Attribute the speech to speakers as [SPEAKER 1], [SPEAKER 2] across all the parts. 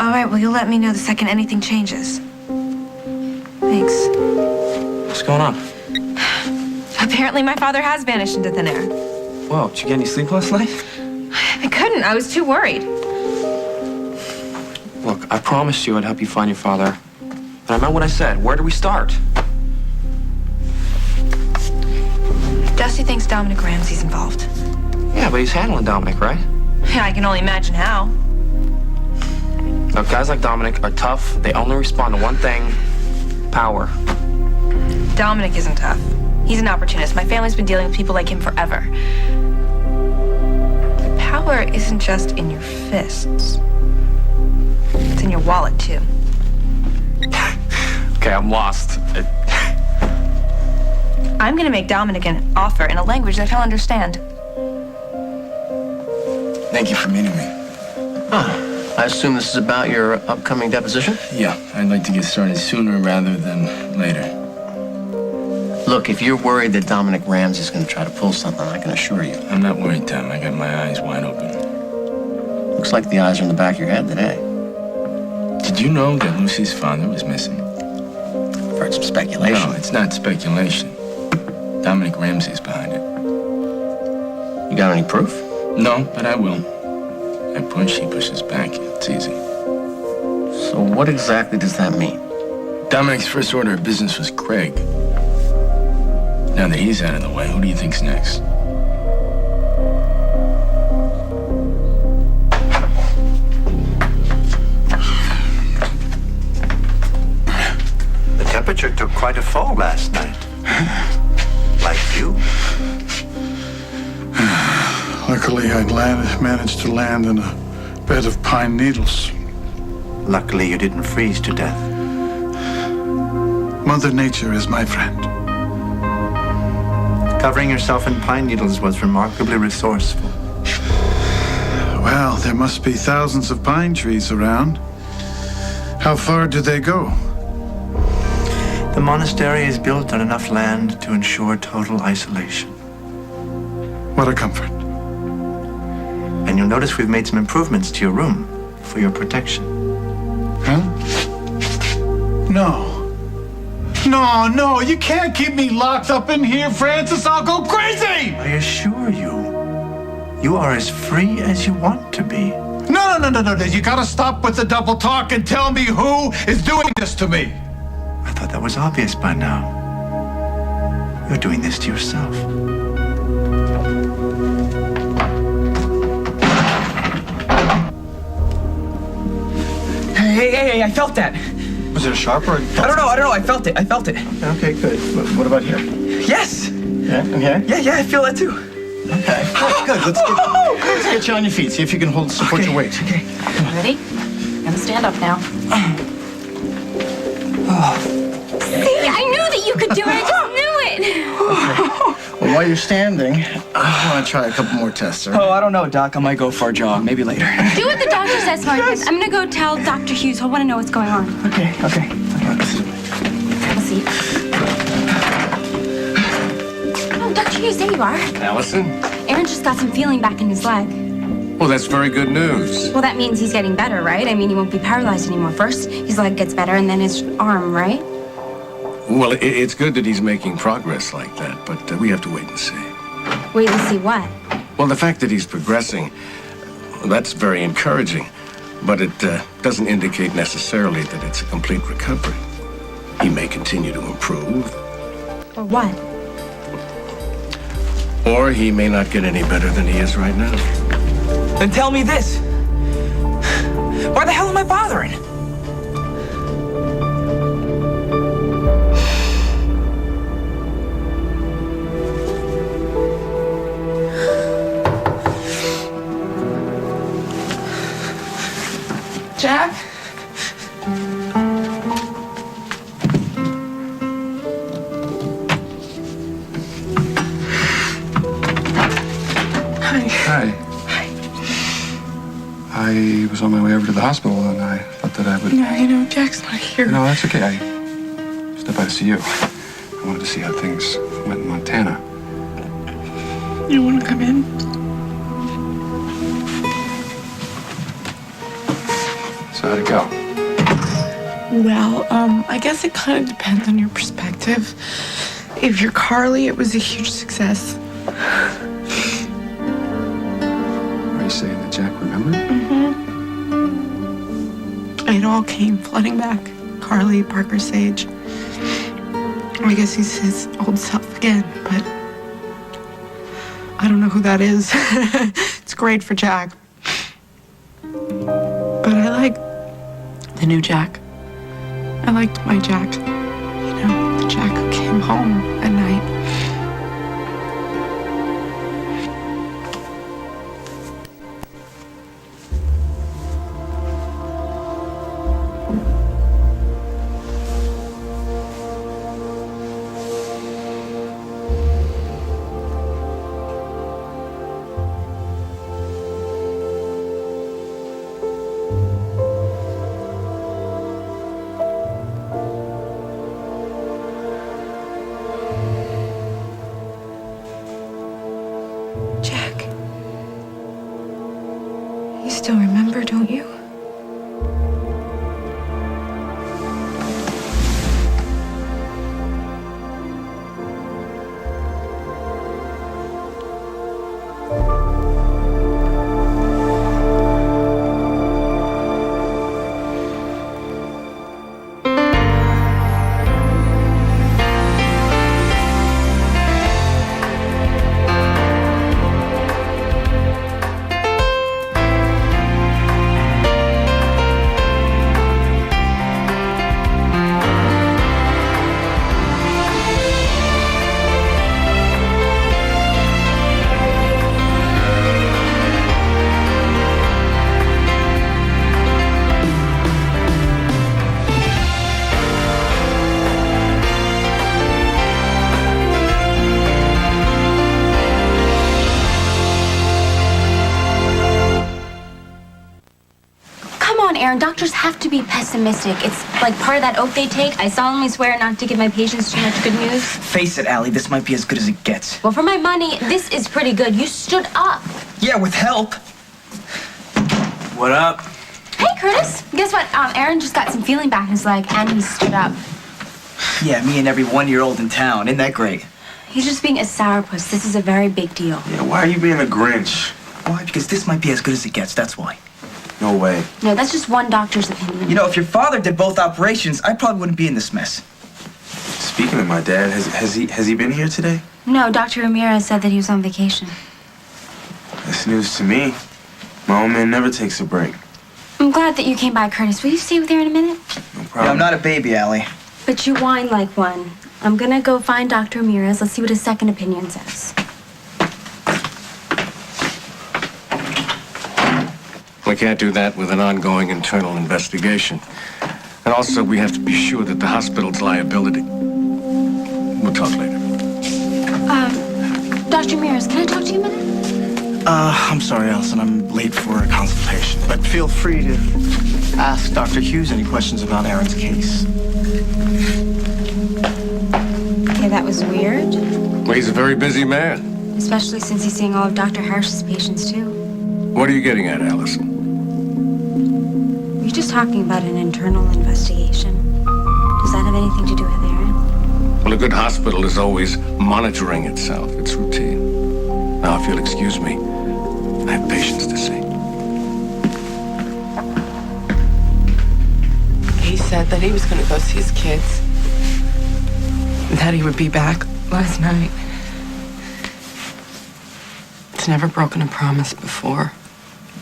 [SPEAKER 1] All right, well, you'll let me know the second anything changes. Thanks.
[SPEAKER 2] What's going on?
[SPEAKER 1] Apparently, my father has vanished into thin air.
[SPEAKER 2] Whoa, did you get any sleep last night?
[SPEAKER 1] I couldn't. I was too worried.
[SPEAKER 2] Look, I promised you I'd help you find your father. And I meant what I said. Where do we start?
[SPEAKER 1] Dusty thinks Dominic Ramsey's involved.
[SPEAKER 2] Yeah, but he's handling Dominic, right?
[SPEAKER 1] Yeah, I can only imagine how.
[SPEAKER 2] Look, guys like Dominic are tough. They only respond to one thing: power.
[SPEAKER 1] Dominic isn't tough. He's an opportunist. My family's been dealing with people like him forever. But power isn't just in your fists. It's in your wallet, too.
[SPEAKER 2] Okay, I'm lost.
[SPEAKER 1] I'm gonna make Dominic an offer in a language that he'll understand.
[SPEAKER 3] Thank you for meeting me.
[SPEAKER 4] I assume this is about your upcoming deposition?
[SPEAKER 3] Yeah, I'd like to get started sooner rather than later.
[SPEAKER 4] Look, if you're worried that Dominic Ramsey's going to try to pull something, I can assure you.
[SPEAKER 3] I'm not worried, Tom. I got my eyes wide open.
[SPEAKER 4] Looks like the eyes are in the back of your head today.
[SPEAKER 3] Did you know that Lucy's father was missing?
[SPEAKER 4] I've heard some speculation.
[SPEAKER 3] No, it's not speculation. Dominic Ramsey's behind it.
[SPEAKER 4] You got any proof?
[SPEAKER 3] No, but I will. I push, he pushes back. It's easy.
[SPEAKER 4] So what exactly does that mean?
[SPEAKER 3] Dominic's first order of business was Craig. Now that he's out of the way, who do you think's next?
[SPEAKER 5] The temperature took quite a fall last night. Like you.
[SPEAKER 6] Luckily, I'd managed to land in a bed of pine needles.
[SPEAKER 5] Luckily, you didn't freeze to death.
[SPEAKER 6] Mother Nature is my friend.
[SPEAKER 5] Covering yourself in pine needles was remarkably resourceful.
[SPEAKER 6] Well, there must be thousands of pine trees around. How far do they go?
[SPEAKER 5] The monastery is built on enough land to ensure total isolation.
[SPEAKER 6] What a comfort.
[SPEAKER 5] And you'll notice we've made some improvements to your room for your protection.
[SPEAKER 6] Huh? No. No, you can't keep me locked up in here, Francis. I'll go crazy!
[SPEAKER 5] I assure you, you are as free as you want to be.
[SPEAKER 6] No. You gotta stop with the double talk and tell me who is doing this to me.
[SPEAKER 5] I thought that was obvious by now. You're doing this to yourself.
[SPEAKER 2] Hey, I felt that.
[SPEAKER 3] Was it a sharp or?
[SPEAKER 2] I don't know. I felt it.
[SPEAKER 3] Okay, good. What about here?
[SPEAKER 2] Yes.
[SPEAKER 3] Yeah, okay.
[SPEAKER 2] Yeah, I feel that too.
[SPEAKER 3] Okay. Good. Let's get you on your feet. See if you can support your weight.
[SPEAKER 2] Okay.
[SPEAKER 7] Ready? Gonna stand up now. See, I knew that you could do it. I just knew it.
[SPEAKER 3] Well, while you're standing, I want to try a couple more tests. Right?
[SPEAKER 2] Oh, I don't know, Doc. I might go for a jog. Maybe later.
[SPEAKER 7] Do what the doctor says, Marcus. I'm gonna go tell Dr. Hughes. He'll want to know what's going on.
[SPEAKER 2] Okay.
[SPEAKER 7] Have a seat. Oh, Dr. Hughes, there you are.
[SPEAKER 8] Allison?
[SPEAKER 7] Aaron just got some feeling back in his leg.
[SPEAKER 8] Well, that's very good news.
[SPEAKER 7] Well, that means he's getting better, right? I mean, he won't be paralyzed anymore. First, his leg gets better, and then his arm, right?
[SPEAKER 8] Well, it's good that he's making progress like that, but we have to wait and see.
[SPEAKER 7] Wait and see what?
[SPEAKER 8] Well, the fact that he's progressing, that's very encouraging, but it doesn't indicate necessarily that it's a complete recovery. He may continue to improve.
[SPEAKER 7] Or what?
[SPEAKER 8] Or he may not get any better than he is right now.
[SPEAKER 2] Then tell me this. Why the hell am I bothering? Jack?
[SPEAKER 6] Hi. I was on my way over to the hospital, and I thought that I would...
[SPEAKER 1] No, Jack's not here.
[SPEAKER 6] No, that's okay. I stopped by to see you. I wanted to see how things went in Montana.
[SPEAKER 1] You want to come in?
[SPEAKER 3] So how'd it go?
[SPEAKER 9] Well, I guess it kind of depends on your perspective. If you're Carly, it was a huge success.
[SPEAKER 3] Are you saying that Jack remembered?
[SPEAKER 9] It all came flooding back. Carly, Parker, Sage. I guess he's his old self again, but I don't know who that is. It's great for Jack. But I like the new Jack. I liked my Jack. You know, the Jack who came home at night.
[SPEAKER 1] Jack. You still remember, don't you?
[SPEAKER 7] Aaron, doctors have to be pessimistic. It's like part of that oath they take. I solemnly swear not to give my patients too much good news.
[SPEAKER 10] Face it, Allie, this might be as good as it gets.
[SPEAKER 7] Well, for my money, this is pretty good. You stood up.
[SPEAKER 10] Yeah, with help.
[SPEAKER 5] What up?
[SPEAKER 7] Hey, Curtis. Guess what? Aaron just got some feeling back in his leg, and he stood up.
[SPEAKER 10] Yeah, me and every 1-year-old in town. Isn't that great?
[SPEAKER 7] He's just being a sourpuss. This is a very big deal.
[SPEAKER 5] Yeah, why are you being a Grinch?
[SPEAKER 10] Why? Because this might be as good as it gets, that's why.
[SPEAKER 5] No way.
[SPEAKER 7] No, that's just one doctor's opinion.
[SPEAKER 10] You know, if your father did both operations, I probably wouldn't be in this mess.
[SPEAKER 5] Speaking of my dad, has he been here today?
[SPEAKER 7] No, Dr. Ramirez said that he was on vacation.
[SPEAKER 5] That's news to me. My old man never takes a break.
[SPEAKER 7] I'm glad that you came by, Curtis. Will you stay with Aaron a minute?
[SPEAKER 5] No problem.
[SPEAKER 10] Yeah, I'm not a baby, Allie.
[SPEAKER 7] But you whine like one. I'm gonna go find Dr. Ramirez. Let's see what his second opinion says.
[SPEAKER 8] We can't do that with an ongoing internal investigation. And also, we have to be sure that the hospital's liability. We'll talk later.
[SPEAKER 7] Dr. Ramirez, can I talk to you a minute?
[SPEAKER 10] I'm sorry, Allison. I'm late for a consultation. But feel free to ask Dr. Hughes any questions about Aaron's case.
[SPEAKER 7] Okay, that was weird.
[SPEAKER 8] Well, he's a very busy man.
[SPEAKER 7] Especially since he's seeing all of Dr. Harris's patients, too.
[SPEAKER 8] What are you getting at, Allison?
[SPEAKER 7] Were you just talking about an internal investigation? Does that have anything to do with Aaron?
[SPEAKER 8] Well, a good hospital is always monitoring itself. It's routine. Now, if you'll excuse me, I have patients to see.
[SPEAKER 9] He said that he was going to go see his kids. And that he would be back last night. He's never broken a promise before.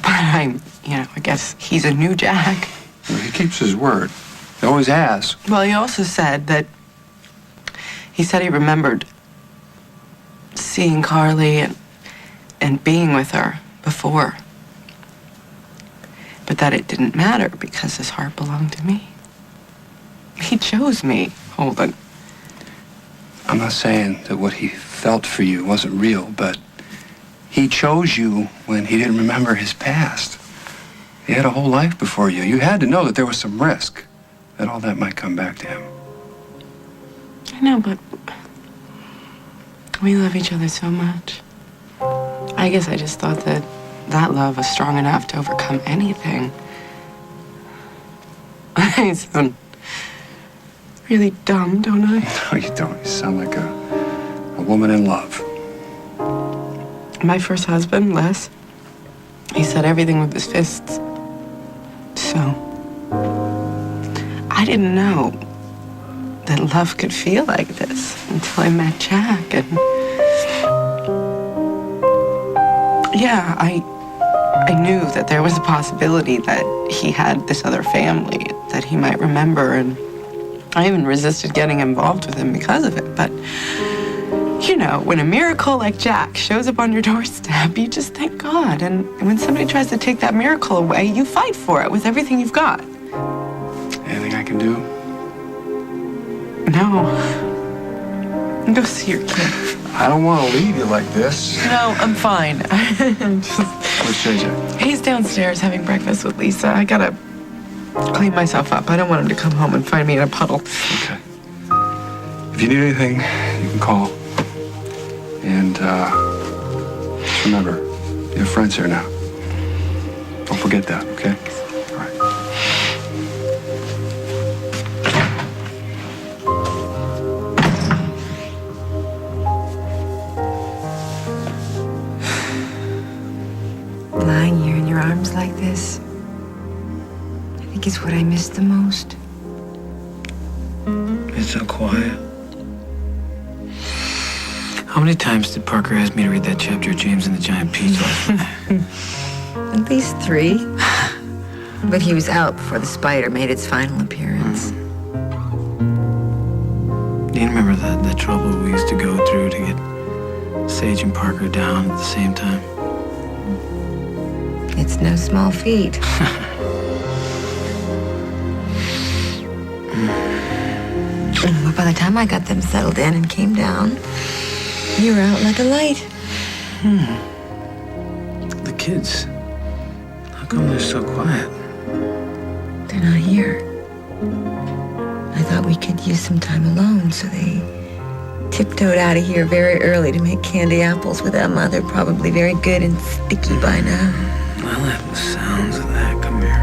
[SPEAKER 9] But I guess he's a new Jack.
[SPEAKER 3] Well, he keeps his word. He always has.
[SPEAKER 9] Well, he also said that he remembered seeing Carly and being with her before. But that it didn't matter because his heart belonged to me. He chose me, Holden.
[SPEAKER 3] I'm not saying that what he felt for you wasn't real, but he chose you when he didn't remember his past. He had a whole life before you. You had to know that there was some risk, that all that might come back to him.
[SPEAKER 9] I know, but we love each other so much. I guess I just thought that love was strong enough to overcome anything. I sound really dumb, don't I?
[SPEAKER 3] No, you don't. You sound like a woman in love.
[SPEAKER 9] My first husband, Les, he said everything with his fists. So, I didn't know that love could feel like this until I met Jack. And yeah, I knew that there was a possibility that he had this other family that he might remember, and I even resisted getting involved with him because of it. But, you know, when a miracle like Jack shows up on your doorstep, you just thank God. And when somebody tries to take that miracle away, you fight for it with everything you've got.
[SPEAKER 3] Anything I can do?
[SPEAKER 9] No. Go see your kid.
[SPEAKER 3] I don't want to leave you like this.
[SPEAKER 9] No, I'm fine.
[SPEAKER 3] Where's JJ?
[SPEAKER 9] He's downstairs having breakfast with Lisa. I gotta clean myself up. I don't want him to come home and find me in a puddle.
[SPEAKER 3] Okay. If you need anything, you can call. And just remember, you have friends here now. Don't forget that, okay? All right.
[SPEAKER 1] Lying here in your arms like this, I think is what I miss the most.
[SPEAKER 5] It's so quiet. How many times did Parker ask me to read that chapter of James and the Giant Peach last night?
[SPEAKER 1] At least 3. But he was out before the spider made its final appearance.
[SPEAKER 5] Do you remember the trouble we used to go through to get Sage and Parker down at the same time?
[SPEAKER 1] It's no small feat. But by the time I got them settled in and came down, you were out like a light.
[SPEAKER 5] The kids. How come they're so quiet?
[SPEAKER 1] They're not here. I thought we could use some time alone, so they tiptoed out of here very early to make candy apples with Emma. They're probably very good and sticky by now.
[SPEAKER 5] I'll have the sounds of that. Come here.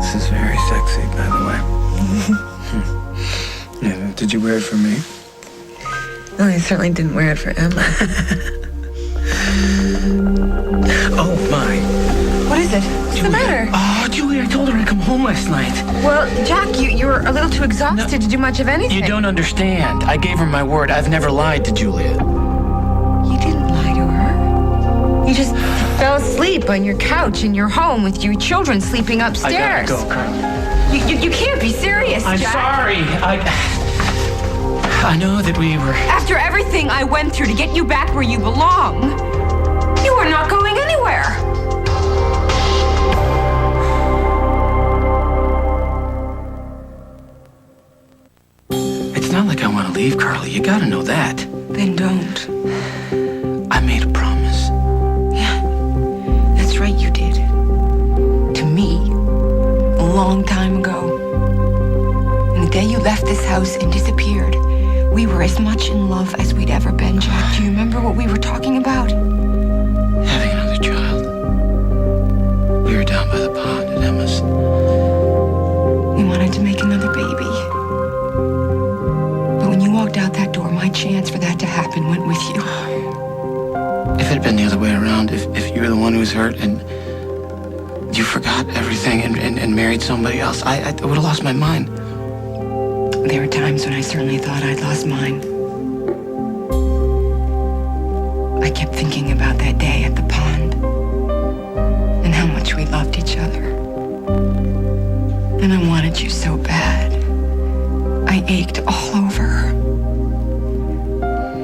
[SPEAKER 5] This is very sexy, by the way. Yeah, did you wear it for me?
[SPEAKER 1] Well, I certainly didn't wear it for Emma.
[SPEAKER 10] Oh, my.
[SPEAKER 1] What is it? What's the matter?
[SPEAKER 10] Oh, Julie, I told her to come home last night.
[SPEAKER 1] Well, Jack, you were a little too exhausted to do much of anything.
[SPEAKER 10] You don't understand. I gave her my word. I've never lied to Julia.
[SPEAKER 1] You didn't lie to her. You just fell asleep on your couch in your home with your children sleeping upstairs.
[SPEAKER 10] I gotta go, Carl.
[SPEAKER 1] You can't be serious,
[SPEAKER 10] I'm
[SPEAKER 1] Jack.
[SPEAKER 10] sorry. I know that we were...
[SPEAKER 1] After everything I went through to get you back where you belong, you are not going anywhere.
[SPEAKER 10] It's not like I want to leave, Carly. You gotta know that.
[SPEAKER 1] Then don't.
[SPEAKER 10] I made a promise.
[SPEAKER 1] Yeah, that's right, you did. To me, a long time ago. And the day you left this house and disappeared, we were as much in love as we'd ever been, Jack. Do you remember what we were talking about?
[SPEAKER 10] Having another child. We were down by the pond at Emma's.
[SPEAKER 1] We wanted to make another baby. But when you walked out that door, my chance for that to happen went with you.
[SPEAKER 10] If it had been the other way around, if you were the one who was hurt and you forgot everything and married somebody else, I would have lost my mind.
[SPEAKER 1] There were times when I certainly thought I'd lost mine. I kept thinking about that day at the pond and how much we loved each other. And I wanted you so bad. I ached all over.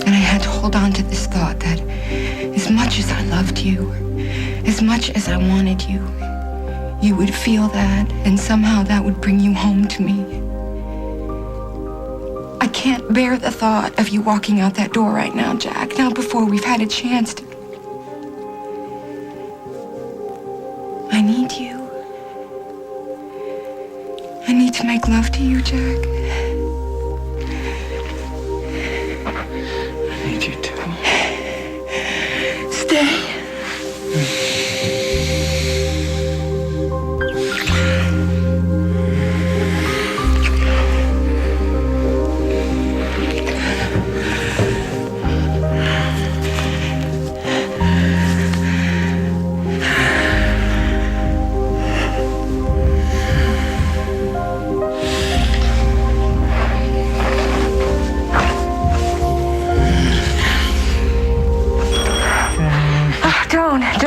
[SPEAKER 1] And I had to hold on to this thought that as much as I loved you, as much as I wanted you, you would feel that, and somehow that would bring you home to me. I can't bear the thought of you walking out that door right now, Jack, not before we've had a chance to. I need you. I need to make love to you, Jack.
[SPEAKER 10] I need you too.
[SPEAKER 1] Stay.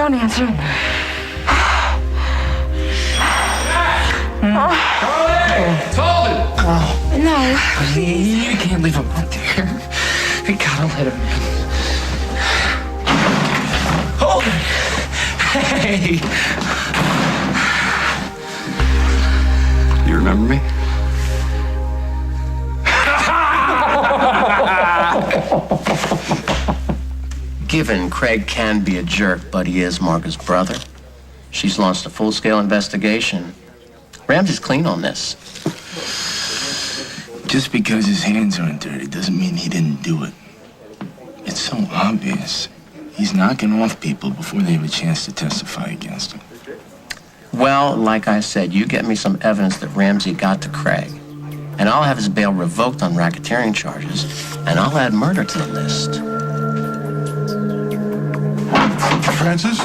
[SPEAKER 1] Don't answer. No.
[SPEAKER 10] You can't leave him out there. We gotta let him in. Hold it! Hey!
[SPEAKER 3] You remember me?
[SPEAKER 4] Given Craig can be a jerk, but he is Marga's brother, she's launched a full-scale investigation. Ramsey's clean on this.
[SPEAKER 10] Just because his hands aren't dirty doesn't mean he didn't do it. It's so obvious. He's knocking off people before they have a chance to testify against him.
[SPEAKER 4] Well, like I said, you get me some evidence that Ramsey got to Craig, and I'll have his bail revoked on racketeering charges, and I'll add murder to the list.
[SPEAKER 6] Francis?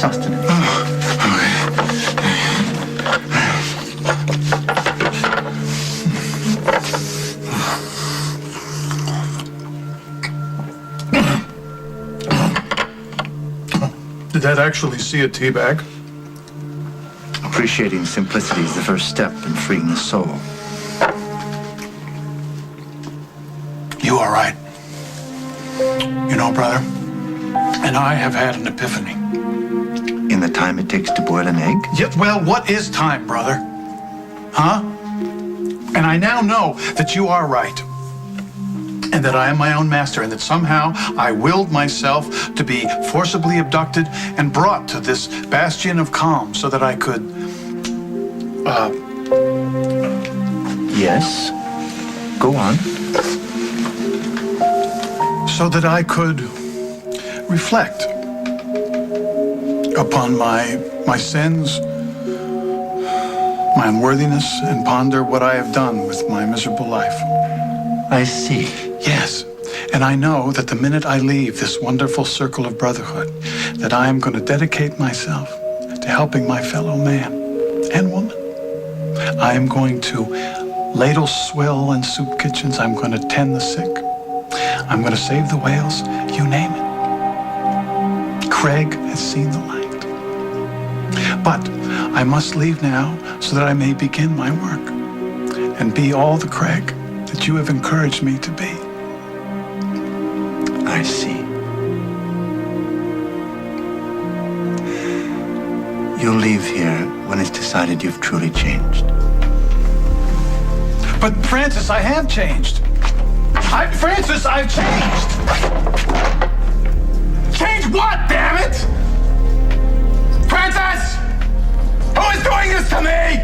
[SPEAKER 4] Sustenance.
[SPEAKER 6] Did that actually see a tea bag?
[SPEAKER 5] Appreciating simplicity is the first step in freeing the soul.
[SPEAKER 6] You are right. You know, brother, and I have had an epiphany.
[SPEAKER 5] In the time it takes to boil an egg?
[SPEAKER 6] Yeah, well, what is time, brother? Huh? And I now know that you are right. And that I am my own master, and that somehow I willed myself to be forcibly abducted and brought to this bastion of calm so that I could,
[SPEAKER 5] Yes. Go on.
[SPEAKER 6] so that I could reflect upon my sins, my unworthiness, and ponder what I have done with my miserable life.
[SPEAKER 5] I see.
[SPEAKER 6] Yes, and I know that the minute I leave this wonderful circle of brotherhood, that I am going to dedicate myself to helping my fellow man and woman. I am going to ladle swill in soup kitchens. I'm going to tend the sick. I'm going to save the whales, you name it. Craig has seen the light. But I must leave now so that I may begin my work and be all the Craig that you have encouraged me to be.
[SPEAKER 5] I see. You'll leave here when it's decided you've truly changed.
[SPEAKER 6] But Francis, I have changed. Francis, I've changed. Change what, damn it? Francis! Who is doing this to me?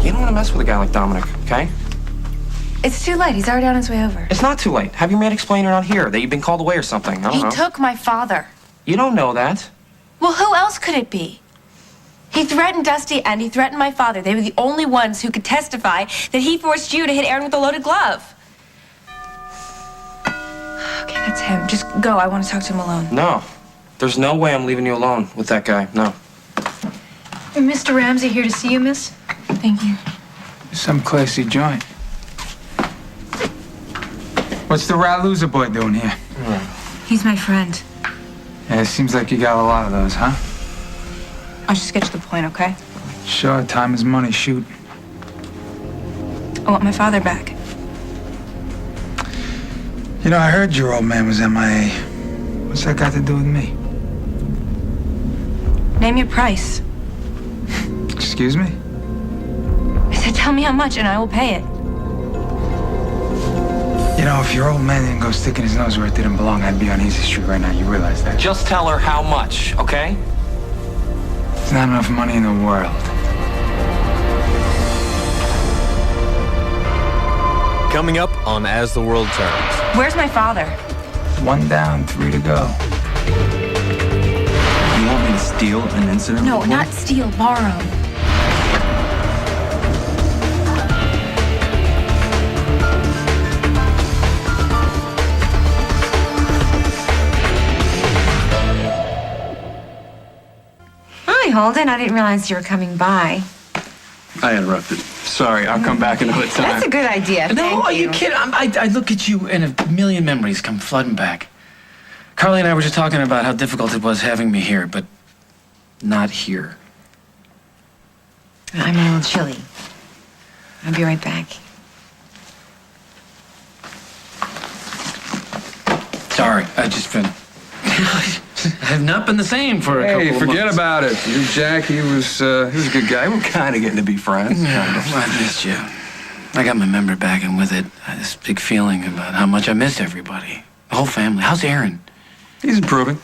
[SPEAKER 2] You don't want to mess with a guy like Dominic, okay?
[SPEAKER 1] It's too late. He's already on his way over.
[SPEAKER 2] It's not too late. Have your man explain you're not here, that you've been called away or something. I don't
[SPEAKER 1] He
[SPEAKER 2] know.
[SPEAKER 1] took my father.
[SPEAKER 2] You don't know that.
[SPEAKER 1] Well, who else could it be? He threatened Dusty and he threatened my father. They were the only ones who could testify that he forced you to hit Aaron with a loaded glove. Okay, that's him. Just go. I want to talk to him alone.
[SPEAKER 2] No. There's no way I'm leaving you alone with that guy. No.
[SPEAKER 11] Mr. Ramsey here to see you, miss.
[SPEAKER 1] Thank you.
[SPEAKER 12] Some classy joint. What's the rat loser boy doing here?
[SPEAKER 1] He's my friend.
[SPEAKER 12] Yeah, it seems like you got a lot of those, huh?
[SPEAKER 1] I'll just get to the point, okay?
[SPEAKER 12] Sure, time is money. Shoot.
[SPEAKER 1] I want my father back.
[SPEAKER 12] You know, I heard your old man was MIA. What's that got to do with me?
[SPEAKER 1] Name your price.
[SPEAKER 12] Excuse me?
[SPEAKER 1] I said, tell me how much and I will pay it.
[SPEAKER 12] You know, if your old man didn't go sticking his nose where it didn't belong, I'd be on Easy Street right now. You realize that?
[SPEAKER 2] Just tell her how much, okay?
[SPEAKER 12] There's not enough money in the world.
[SPEAKER 13] Coming up on As the World Turns.
[SPEAKER 1] Where's my father?
[SPEAKER 12] 1 down, 3 to go.
[SPEAKER 13] You want me to steal an incident
[SPEAKER 1] No,
[SPEAKER 13] report?
[SPEAKER 1] not steal, borrow.
[SPEAKER 7] Hi, Holden. I didn't realize you were coming by.
[SPEAKER 3] I interrupted. Sorry, I'll come back another time.
[SPEAKER 1] That's a good idea.
[SPEAKER 10] No,
[SPEAKER 1] Thank
[SPEAKER 10] are you kidding? I look at you and a million memories come flooding back. Carly and I were just talking about how difficult it was having me here, but not here.
[SPEAKER 1] I'm a little chilly. I'll be right back.
[SPEAKER 10] Sorry, I've just been... I've not been the same for a couple of months.
[SPEAKER 3] Hey, forget about it. Jack, he was a good guy. We're kind of getting to be friends.
[SPEAKER 10] Yeah, I missed you. I got my member back, and with it, this big feeling about how much I missed everybody. The whole family. How's Aaron?
[SPEAKER 3] He's improving.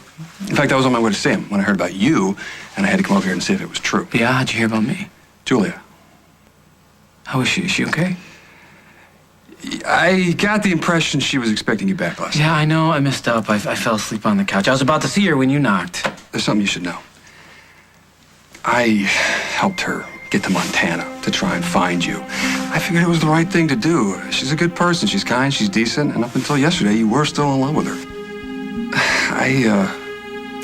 [SPEAKER 3] In fact, I was on my way to see him when I heard about you, and I had to come over here and see if it was true.
[SPEAKER 10] Yeah, how'd you hear about me?
[SPEAKER 3] Julia.
[SPEAKER 10] How is she? Is she okay?
[SPEAKER 3] I got the impression she was expecting you back last night.
[SPEAKER 10] Yeah, I know. I messed up. I fell asleep on the couch. I was about to see her when you knocked.
[SPEAKER 3] There's something you should know. I helped her get to Montana to try and find you. I figured it was the right thing to do. She's a good person. She's kind. She's decent. And up until yesterday, you were still in love with her. I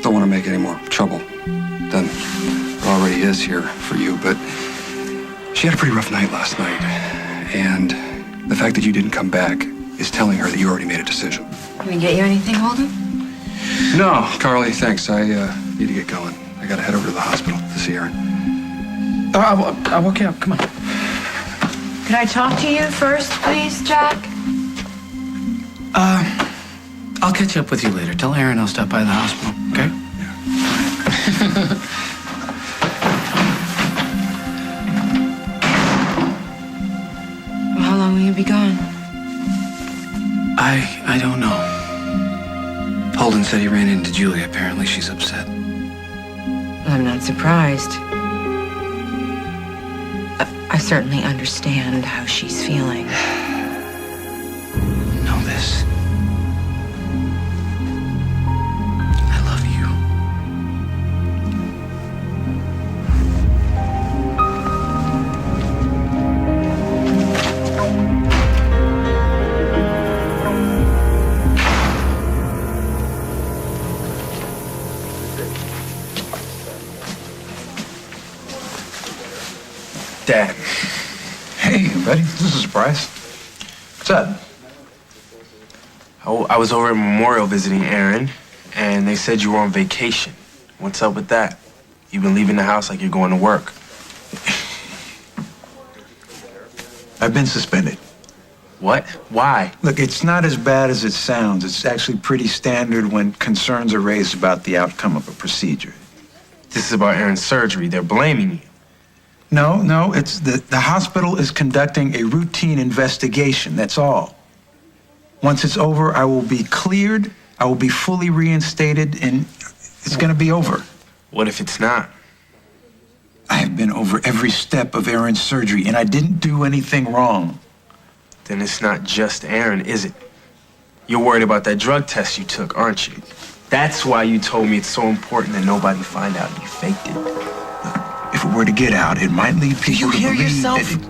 [SPEAKER 3] don't want to make any more trouble than there already is here for you, but she had a pretty rough night last night. And the fact that you didn't come back is telling her that you already made a decision.
[SPEAKER 1] Can we get you anything, Holden?
[SPEAKER 3] No, Carly, thanks. I need to get going. I gotta head over to the hospital to see Aaron.
[SPEAKER 10] I'll walk you up. Come on.
[SPEAKER 1] Could I talk to you first, please, Jack?
[SPEAKER 10] I'll catch up with you later. Tell Aaron I'll stop by the hospital, okay? Yeah.
[SPEAKER 1] Well, how long will you be gone?
[SPEAKER 10] I don't know. Holden said he ran into Julia. Apparently she's upset.
[SPEAKER 1] I'm not surprised. I certainly understand how she's feeling.
[SPEAKER 10] Know this. I love you.
[SPEAKER 12] Dad. Hey, buddy. This is a surprise. What's up?
[SPEAKER 14] I was over at Memorial visiting Aaron, and they said you were on vacation. What's up with that? You've been leaving the house like you're going to work.
[SPEAKER 12] I've been suspended.
[SPEAKER 14] What? Why?
[SPEAKER 12] Look, it's not as bad as it sounds. It's actually pretty standard when concerns are raised about the outcome of a procedure.
[SPEAKER 14] This is about Aaron's surgery. They're blaming you.
[SPEAKER 12] No, it's the hospital is conducting a routine investigation, that's all. Once it's over, I will be cleared, I will be fully reinstated, and it's gonna be over.
[SPEAKER 14] What if it's not?
[SPEAKER 12] I have been over every step of Aaron's surgery, and I didn't do anything wrong.
[SPEAKER 14] Then it's not just Aaron, is it? You're worried about that drug test you took, aren't you? That's why you told me it's so important that nobody find out you faked it.
[SPEAKER 12] If it were to get out, it might lead people
[SPEAKER 14] Do you
[SPEAKER 12] to
[SPEAKER 14] hear
[SPEAKER 12] believe
[SPEAKER 14] yourself?
[SPEAKER 12] that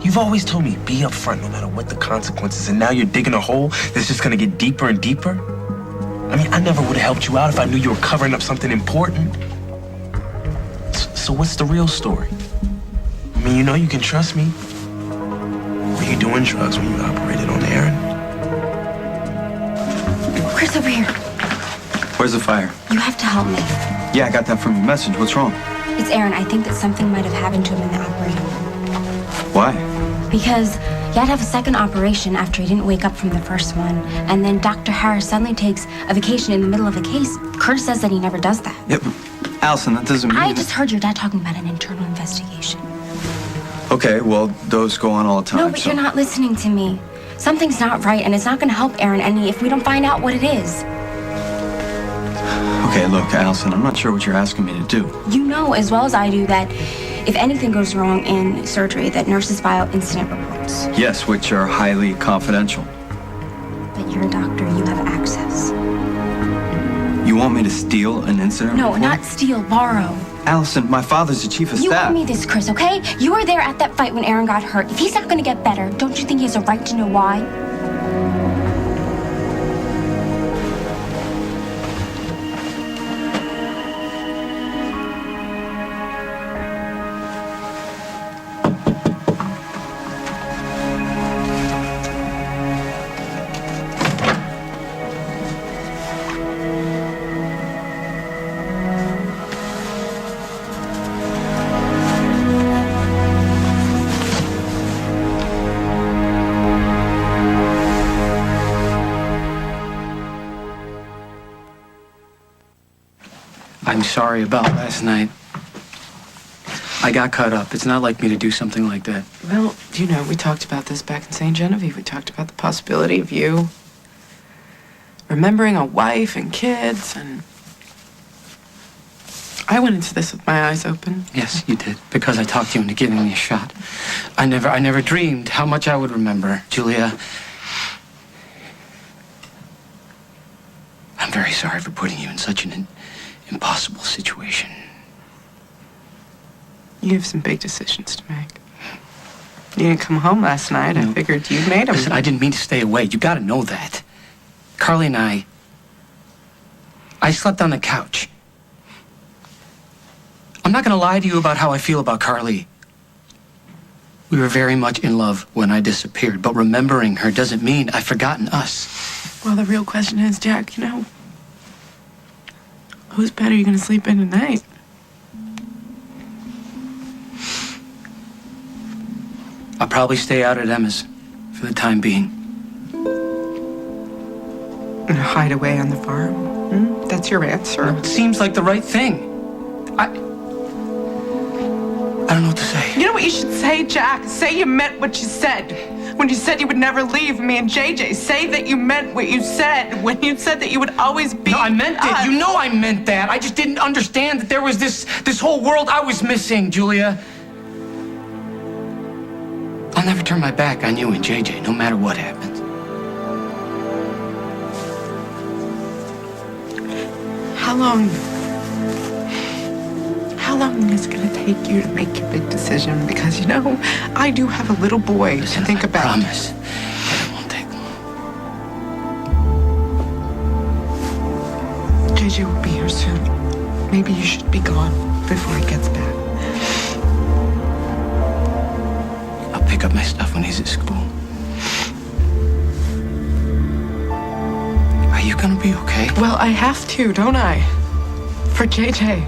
[SPEAKER 14] You've always told me be upfront no matter what the consequences, and now you're digging a hole that's just gonna get deeper and deeper? I mean, I never would have helped you out if I knew you were covering up something important. So what's the real story? I mean, you know you can trust me. Were you doing drugs when you operated on Aaron?
[SPEAKER 7] Chris, over here.
[SPEAKER 13] Where's the fire?
[SPEAKER 7] You have to help me.
[SPEAKER 13] Yeah, I got that from your message. What's wrong?
[SPEAKER 7] It's Aaron. I think that something might have happened to him in the operating room.
[SPEAKER 13] Why?
[SPEAKER 7] Because he had to have a second operation after he didn't wake up from the first one. And then Dr. Harris suddenly takes a vacation in the middle of a case. Curtis says that he never does that.
[SPEAKER 13] Yep. Allison, that doesn't mean...
[SPEAKER 7] I just heard your dad talking about an internal investigation.
[SPEAKER 13] Okay, well, those go on all the time.
[SPEAKER 7] No, but you're not listening to me. Something's not right, and it's not going to help Aaron any if we don't find out what it is.
[SPEAKER 13] Okay, look, Allison, I'm not sure what you're asking me to do.
[SPEAKER 7] You know as well as I do that if anything goes wrong in surgery, that nurses file incident reports.
[SPEAKER 13] Yes, which are highly confidential.
[SPEAKER 7] But you're a doctor, you have access.
[SPEAKER 13] You want me to steal an incident
[SPEAKER 7] No,
[SPEAKER 13] report?
[SPEAKER 7] not steal, borrow.
[SPEAKER 13] Allison, my father's the chief of
[SPEAKER 7] You
[SPEAKER 13] staff.
[SPEAKER 7] owe me this, Chris, okay? You were there at that fight when Aaron got hurt. If he's not gonna get better, don't you think he has a right to know why?
[SPEAKER 10] I'm sorry about last night. I got caught up. It's not like me to do something like that.
[SPEAKER 9] Well, you know, we talked about this back in St. Genevieve. We talked about the possibility of you remembering a wife and kids, and I went into this with my eyes open.
[SPEAKER 10] Yes, you did, because I talked you into giving me a shot. I never dreamed how much I would remember, Julia. I'm very sorry for putting you in such an impossible situation.
[SPEAKER 9] You have some big decisions to make. You didn't come home last night. I figured you'd made them.
[SPEAKER 10] Listen, I didn't mean to stay away. You gotta know that. Carly and I slept on the couch. I'm not gonna lie to you about how I feel about Carly. We were very much in love when I disappeared, but remembering her doesn't mean I've forgotten us.
[SPEAKER 9] Well, the real question is, Jack, you know, whose bed are you gonna sleep in tonight?
[SPEAKER 10] I'll probably stay out at Emma's for the time being.
[SPEAKER 9] In a hideaway on the farm? That's your answer?
[SPEAKER 10] No, it seems like the right thing. I don't know what to say.
[SPEAKER 9] You know what you should say, Jack? Say you meant what you said. When you said you would never leave me and JJ. Say that you meant what you said. When you said that you would always be.
[SPEAKER 10] No, I meant
[SPEAKER 9] us.
[SPEAKER 10] it. You know I meant that. I just didn't understand that there was this whole world I was missing, Julia. I'll never turn my back on you and JJ, no matter what happens.
[SPEAKER 9] How long is it gonna take you to make your big decision? Because, you know, I do have a little boy to think about.
[SPEAKER 10] I promise that it won't take long.
[SPEAKER 9] JJ will be here soon. Maybe you should be gone before he gets back.
[SPEAKER 10] I'll pick up my stuff when he's at school. Are you gonna be okay?
[SPEAKER 9] Well, I have to, don't I? For JJ.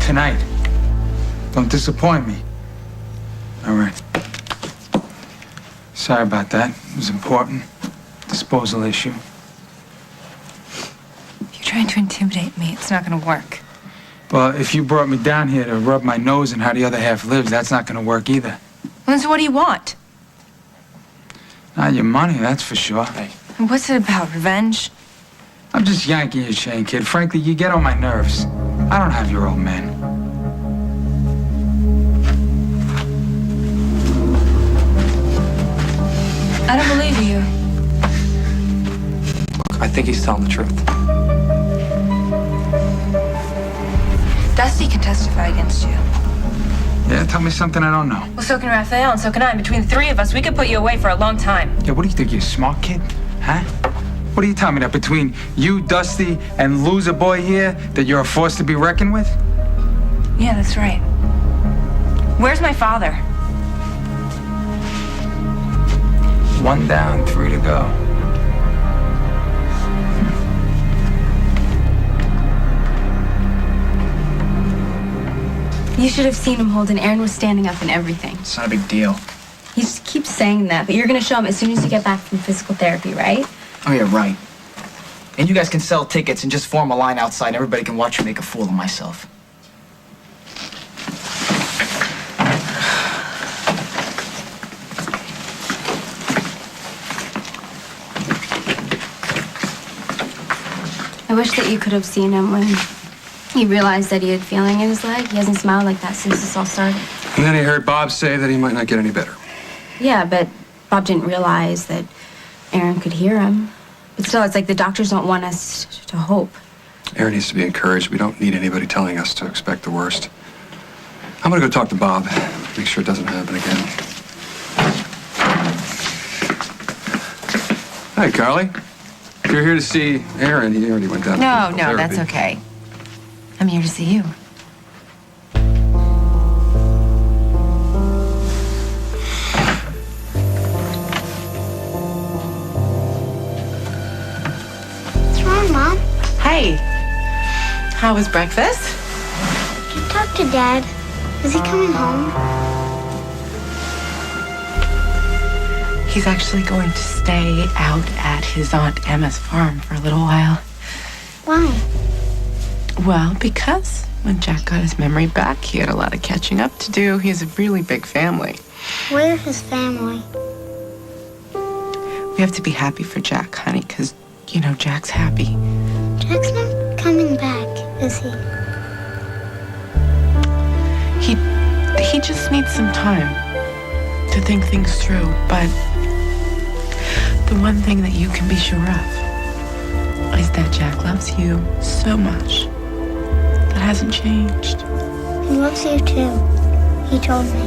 [SPEAKER 12] Tonight. Don't disappoint me. All right. Sorry about that. It was important. Disposal issue.
[SPEAKER 15] If you're trying to intimidate me, it's not gonna work.
[SPEAKER 12] Well, if you brought me down here to rub my nose in how the other half lives, that's not gonna work either.
[SPEAKER 15] Well, then so what do you want?
[SPEAKER 12] Not your money, that's for sure.
[SPEAKER 15] And what's it about, revenge?
[SPEAKER 12] I'm just yanking your chain, kid. Frankly, you get on my nerves. I don't have your old man.
[SPEAKER 15] I don't believe you.
[SPEAKER 2] Look, I think he's telling the truth.
[SPEAKER 15] Dusty can testify against you.
[SPEAKER 12] Yeah, tell me something I don't know.
[SPEAKER 15] Well, so can Raphael, and so can I. And between the three of us, we could put you away for a long time.
[SPEAKER 12] Yeah, what do you think, you a smart kid? Huh? What are you telling me, that between you, Dusty, and loser boy here, that you're a force to be reckoned with?
[SPEAKER 15] Yeah, that's right. Where's my father?
[SPEAKER 12] 1 down, 3 to go.
[SPEAKER 7] You should have seen him holding. Aaron was standing up and everything.
[SPEAKER 13] It's not a big deal.
[SPEAKER 7] He just keeps saying that, but you're gonna show him as soon as you get back from physical therapy, right?
[SPEAKER 13] Oh, yeah, right. And you guys can sell tickets and just form a line outside. Everybody can watch you make a fool of myself.
[SPEAKER 7] I wish that you could have seen him when he realized that he had feeling in his leg. He hasn't smiled like that since this all started.
[SPEAKER 3] And then he heard Bob say that he might not get any better.
[SPEAKER 7] Yeah, but Bob didn't realize that Aaron could hear him. But still, it's like the doctors don't want us to hope.
[SPEAKER 3] Aaron needs to be encouraged. We don't need anybody telling us to expect the worst. I'm gonna go talk to Bob, make sure it doesn't happen again. Hi, Carly. If you're here to see Aaron, he already went down to
[SPEAKER 15] No,
[SPEAKER 3] physical
[SPEAKER 15] that's
[SPEAKER 3] therapy.
[SPEAKER 15] okay. I'm here to see you.
[SPEAKER 9] Hey, how was breakfast?
[SPEAKER 16] Can you talk to Dad? Is he coming home?
[SPEAKER 9] He's actually going to stay out at his Aunt Emma's farm for a little while.
[SPEAKER 16] Why?
[SPEAKER 9] Well, because when Jack got his memory back, he had a lot of catching up to do. He has a really big family.
[SPEAKER 16] Where's his family?
[SPEAKER 9] We have to be happy for Jack, honey, because, you know, Jack's happy.
[SPEAKER 16] Jack's not coming back, is he?
[SPEAKER 9] He just needs some time to think things through, but the one thing that you can be sure of is that Jack loves you so much. That hasn't changed.
[SPEAKER 16] He loves you too. He told me.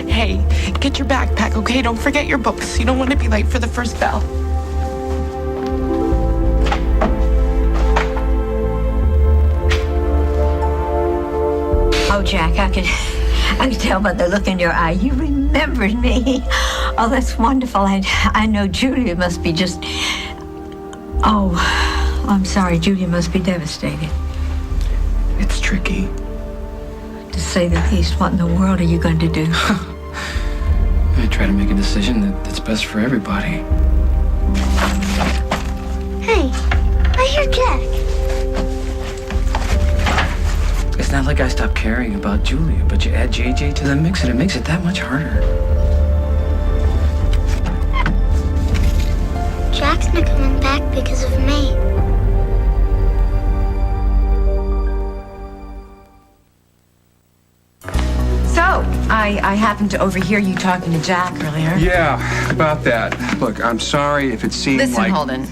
[SPEAKER 9] Hey, get your backpack, okay? Don't forget your books. You don't want to be late for the first bell.
[SPEAKER 17] Oh, Jack, I can tell by the look in your eye. You remembered me. Oh, that's wonderful. I know Julia must be just... Oh, I'm sorry. Julia must be devastated.
[SPEAKER 10] It's tricky.
[SPEAKER 17] To say the least, what in the world are you going to do?
[SPEAKER 10] I try to make a decision that's best for everybody.
[SPEAKER 16] Hey, I hear Jack.
[SPEAKER 10] It's not like I stopped caring about Julia, but you add JJ to the mix and it makes it that much harder.
[SPEAKER 16] Jack's not coming back because of me.
[SPEAKER 1] So, I happened to overhear you talking to Jack earlier.
[SPEAKER 3] Yeah, about that. Look, I'm sorry if it seemed
[SPEAKER 1] Listen,
[SPEAKER 3] like...
[SPEAKER 1] Holden.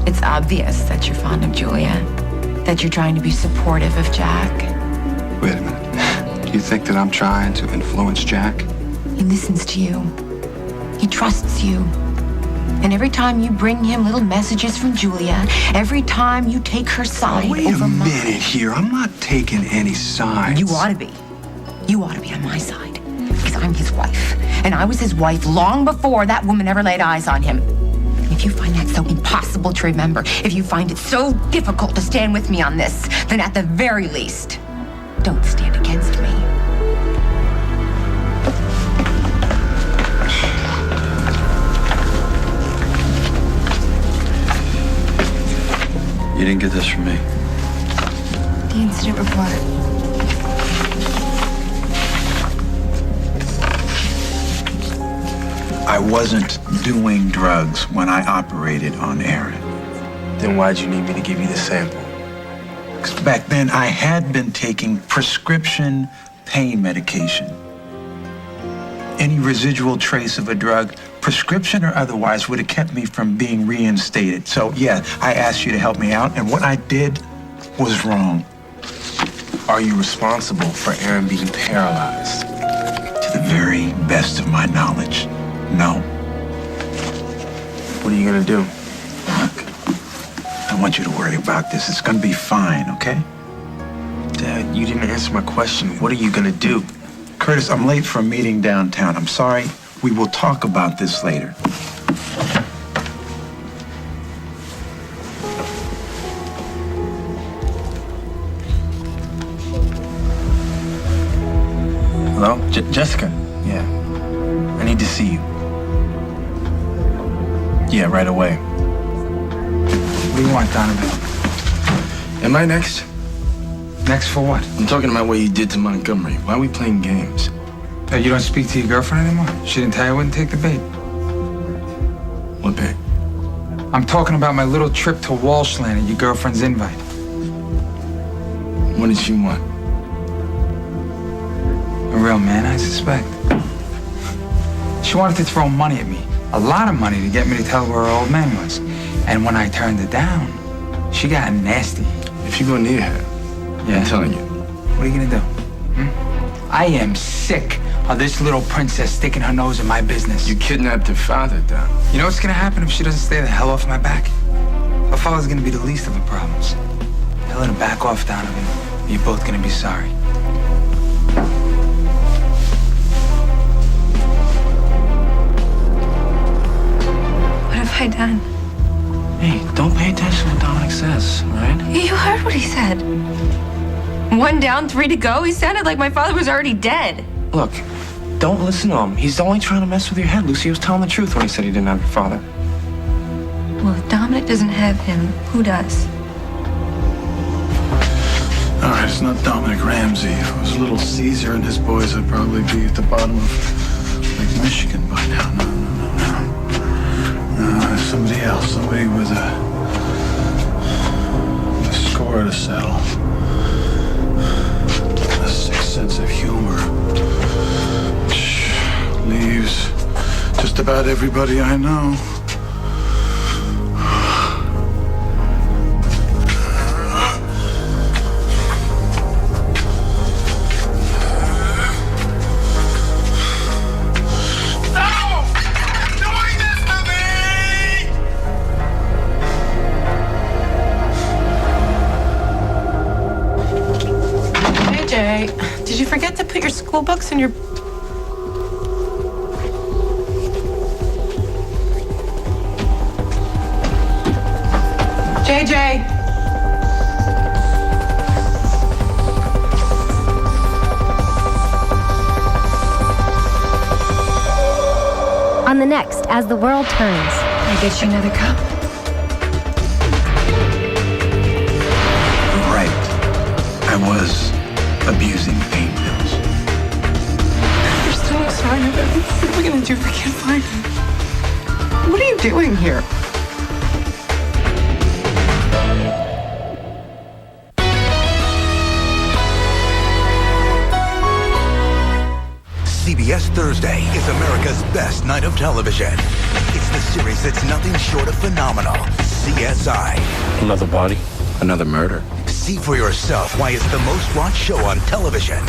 [SPEAKER 1] It's obvious that you're fond of Julia, that you're trying to be supportive of Jack.
[SPEAKER 3] Wait a minute. Do you think that I'm trying to influence Jack?
[SPEAKER 1] He listens to you. He trusts you. And every time you bring him little messages from Julia, every time you take her side
[SPEAKER 3] Wait
[SPEAKER 1] over
[SPEAKER 3] a
[SPEAKER 1] mine.
[SPEAKER 3] minute here. I'm not taking any sides.
[SPEAKER 1] You ought to be. You ought to be on my side. Because I'm his wife. And I was his wife long before that woman ever laid eyes on him. And if you find that so impossible to remember, if you find it so difficult to stand with me on this, then at the very least, don't stand against me.
[SPEAKER 10] You didn't get this from me.
[SPEAKER 1] The incident report.
[SPEAKER 12] I wasn't doing drugs when I operated on Aaron.
[SPEAKER 14] Then why'd you need me to give you the sample?
[SPEAKER 12] 'Cause back then, I had been taking prescription pain medication. Any residual trace of a drug, prescription or otherwise, would have kept me from being reinstated. So, yeah, I asked you to help me out, and what I did was wrong.
[SPEAKER 14] Are you responsible for Aaron being paralyzed?
[SPEAKER 12] To the very best of my knowledge, no.
[SPEAKER 14] What are you gonna do?
[SPEAKER 12] Look, I don't want you to worry about this. It's gonna be fine, okay?
[SPEAKER 14] Dad, you didn't answer my question. What are you gonna do?
[SPEAKER 12] Curtis, I'm late for a meeting downtown. I'm sorry. We will talk about this later.
[SPEAKER 14] Hello? Jessica? Yeah. I need to see you. Yeah, right away.
[SPEAKER 18] What do you want, Donovan?
[SPEAKER 14] Am I next?
[SPEAKER 18] Next for what?
[SPEAKER 14] I'm talking about what you did to Montgomery. Why are we playing games?
[SPEAKER 18] Hey, you don't speak to your girlfriend anymore? She didn't tell you I wouldn't take the bait.
[SPEAKER 14] What bait?
[SPEAKER 18] I'm talking about my little trip to Walshland at your girlfriend's invite.
[SPEAKER 14] What did she want?
[SPEAKER 18] A real man, I suspect. She wanted to throw money at me. A lot of money to get me to tell her where her old man was. And when I turned it down, she got nasty.
[SPEAKER 14] If you go near her,
[SPEAKER 18] yeah.
[SPEAKER 14] I'm telling you.
[SPEAKER 18] What are you gonna do? I am sick of this little princess sticking her nose in my business.
[SPEAKER 14] You kidnapped her father, Don.
[SPEAKER 18] You know what's gonna happen if she doesn't stay the hell off my back? Her father's gonna be the least of her problems. Tell her to back off, Donovan. You're both gonna be sorry.
[SPEAKER 15] What have I done?
[SPEAKER 2] Hey, don't pay attention to what Dominic says, all right?
[SPEAKER 15] You heard what he said. 1 down, 3 to go? He sounded like my father was already dead.
[SPEAKER 2] Look, don't listen to him. He's only trying to mess with your head. Lucy was telling the truth when he said he didn't have your father.
[SPEAKER 15] Well, if Dominic doesn't have him, who does?
[SPEAKER 6] All right, it's not Dominic Ramsey. If it was Little Caesar and his boys, I'd probably be at the bottom of Lake Michigan by now. No. No, it's somebody else. Somebody with a score to settle. A sixth sense of humor. Leaves just about everybody I know.
[SPEAKER 9] Did you forget to put your school books in your... JJ!
[SPEAKER 19] On the next, As the World Turns.
[SPEAKER 15] Can I get you another cup?
[SPEAKER 12] Right. I was abusing pain pills.
[SPEAKER 9] There's still no sign of him. What are we gonna do if we can't find him? What are you doing here?
[SPEAKER 20] CBS Thursday is America's best night of television. It's the series that's nothing short of phenomenal. CSI.
[SPEAKER 8] Another body, another murder.
[SPEAKER 20] See for yourself why it's the most watched show on television.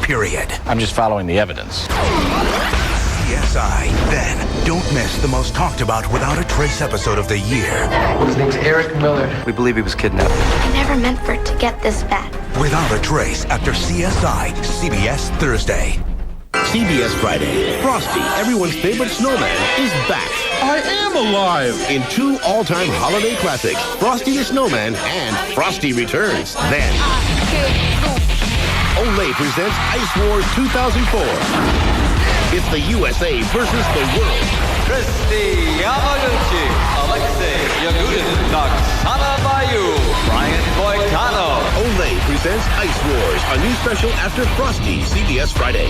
[SPEAKER 20] Period.
[SPEAKER 8] I'm just following the evidence.
[SPEAKER 20] CSI. Then, don't miss the most talked about Without a Trace episode of the year.
[SPEAKER 3] His name's Eric Miller. We believe he was kidnapped.
[SPEAKER 16] I never meant for it to get this bad.
[SPEAKER 20] Without a Trace after CSI. CBS Thursday.
[SPEAKER 21] CBS Friday. Frosty, everyone's favorite snowman, is back. I am alive! In 2 all-time holiday classics, Frosty the Snowman and Frosty Returns. Then, Olay presents Ice Wars 2004. It's the USA versus the world.
[SPEAKER 22] Christy Yamaguchi, Alexei Yagudin, Oksana Bayu, Brian Boitano.
[SPEAKER 21] Olay presents Ice Wars, a new special after Frosty, CBS Friday.